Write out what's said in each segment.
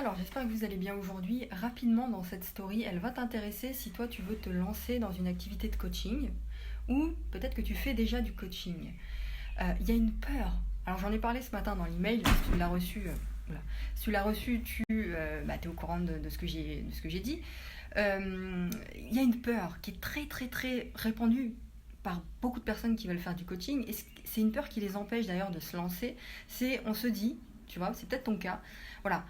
Alors j'espère que vous allez bien aujourd'hui. Rapidement dans cette story, elle va t'intéresser si toi tu veux te lancer dans une activité de coaching ou peut-être que tu fais déjà du coaching. Il y a une peur. Alors j'en ai parlé ce matin dans l'email, si tu l'as reçu, voilà. Si tu l'as reçu, tu es au courant de ce que j'ai dit. Il y a une peur qui est très très très répandue par beaucoup de personnes qui veulent faire du coaching et c'est une peur qui les empêche d'ailleurs de se lancer. On se dit, tu vois, c'est peut-être ton cas, voilà,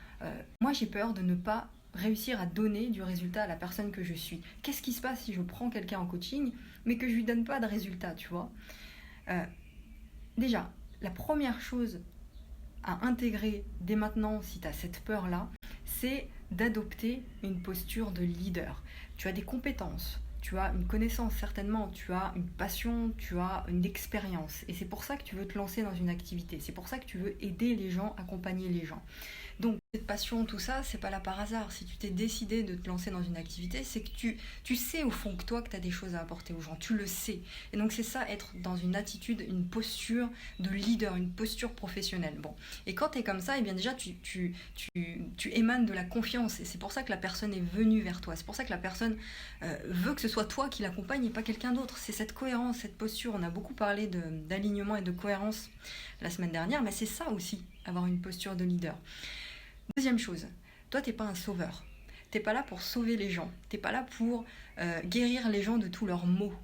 moi j'ai peur de ne pas réussir à donner du résultat à la personne que je suis. Qu'est-ce qui se passe si je prends quelqu'un en coaching mais que je lui donne pas de résultat, tu vois? Déjà, la première chose à intégrer dès maintenant, si tu as cette peur-là, c'est d'adopter une posture de leader. Tu as des compétences, tu as une connaissance certainement, tu as une passion, tu as une expérience. Et c'est pour ça que tu veux te lancer dans une activité. C'est pour ça que tu veux aider les gens, accompagner les gens. Donc cette passion, tout ça, c'est pas là par hasard. Si tu t'es décidé de te lancer dans une activité, c'est que tu sais au fond que toi que tu as des choses à apporter aux gens, tu le sais. Et donc c'est ça, être dans une attitude, une posture de leader, une posture professionnelle. Bon. Et quand tu es comme ça, eh bien déjà tu émanes de la confiance et c'est pour ça que la personne est venue vers toi. C'est pour ça que la personne veut que ce soit toi qui l'accompagne et pas quelqu'un d'autre. C'est cette cohérence, cette posture. On a beaucoup parlé d'alignement et de cohérence la semaine dernière, mais c'est ça aussi, avoir une posture de leader. Deuxième chose, toi t'es pas un sauveur. T'es pas là pour sauver les gens. T'es pas là pour guérir les gens de tous leurs maux.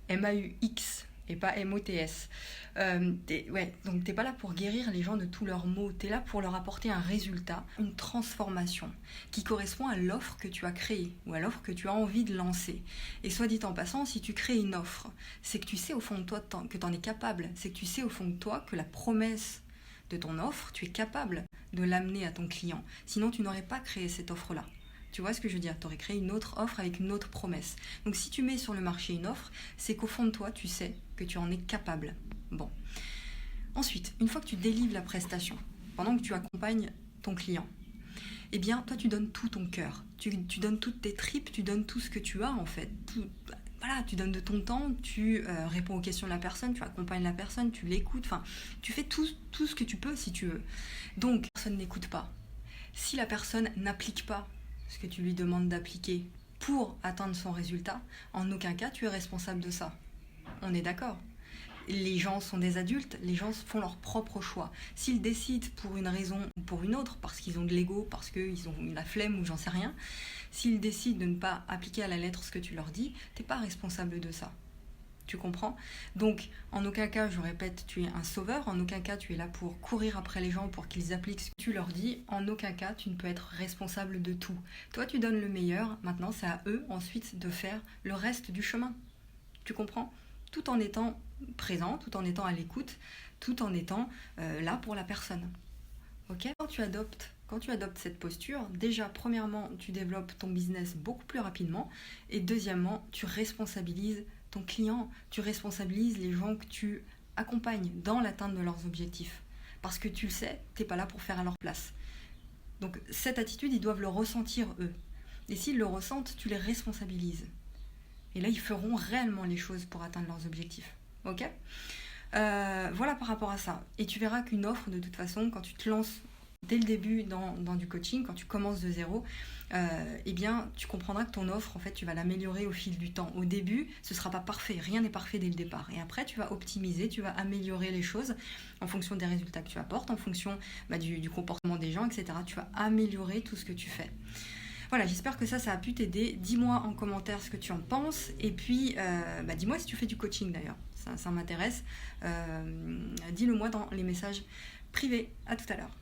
M-A-U-X et pas M-O-T-S. Donc t'es pas là pour guérir les gens de tous leurs maux. T'es là pour leur apporter un résultat, une transformation qui correspond à l'offre que tu as créée ou à l'offre que tu as envie de lancer. Et soit dit en passant, si tu crées une offre, c'est que tu sais au fond de toi que t'en es capable. C'est que tu sais au fond de toi que la promesse de ton offre, tu es capable de l'amener à ton client. Sinon, tu n'aurais pas créé cette offre-là. Tu vois ce que je veux dire? Tu aurais créé une autre offre avec une autre promesse. Donc si tu mets sur le marché une offre, c'est qu'au fond de toi, tu sais que tu en es capable. Bon. Ensuite, une fois que tu délivres la prestation, pendant que tu accompagnes ton client, eh bien, toi, tu donnes tout ton cœur. Tu donnes toutes tes tripes, tu donnes tout ce que tu as, en fait. Voilà, tu donnes de ton temps, tu réponds aux questions de la personne, tu accompagnes la personne, tu l'écoutes, enfin, tu fais tout ce que tu peux si tu veux. Donc, personne n'écoute pas. Si la personne n'applique pas ce que tu lui demandes d'appliquer pour atteindre son résultat, en aucun cas tu es responsable de ça. On est d'accord? Les gens sont des adultes, les gens font leur propre choix. S'ils décident pour une raison ou pour une autre, parce qu'ils ont de l'ego, parce qu'ils ont la flemme ou j'en sais rien, s'ils décident de ne pas appliquer à la lettre ce que tu leur dis, t'es pas responsable de ça. Tu comprends? Donc, en aucun cas, je répète, tu es un sauveur, en aucun cas tu es là pour courir après les gens pour qu'ils appliquent ce que tu leur dis, en aucun cas tu ne peux être responsable de tout. Toi tu donnes le meilleur, maintenant c'est à eux ensuite de faire le reste du chemin. Tu comprends? Tout en étant présent, tout en étant à l'écoute, tout en étant là pour la personne. Ok? Quand tu adoptes cette posture, déjà, premièrement, tu développes ton business beaucoup plus rapidement et deuxièmement, tu responsabilises ton client, tu responsabilises les gens que tu accompagnes dans l'atteinte de leurs objectifs. Parce que tu le sais, tu n'es pas là pour faire à leur place. Donc cette attitude, ils doivent le ressentir eux. Et s'ils le ressentent, tu les responsabilises. Et là, ils feront réellement les choses pour atteindre leurs objectifs. Ok? Voilà par rapport à ça. Et tu verras qu'une offre, de toute façon, quand tu te lances dès le début dans du coaching, quand tu commences de zéro, eh bien, tu comprendras que ton offre, en fait, tu vas l'améliorer au fil du temps. Au début, ce ne sera pas parfait. Rien n'est parfait dès le départ. Et après, tu vas optimiser, tu vas améliorer les choses en fonction des résultats que tu apportes, en fonction du comportement des gens, etc. Tu vas améliorer tout ce que tu fais. Voilà, j'espère que ça a pu t'aider. Dis-moi en commentaire ce que tu en penses. Et puis, dis-moi si tu fais du coaching d'ailleurs. Ça m'intéresse. Dis-le moi dans les messages privés. À tout à l'heure.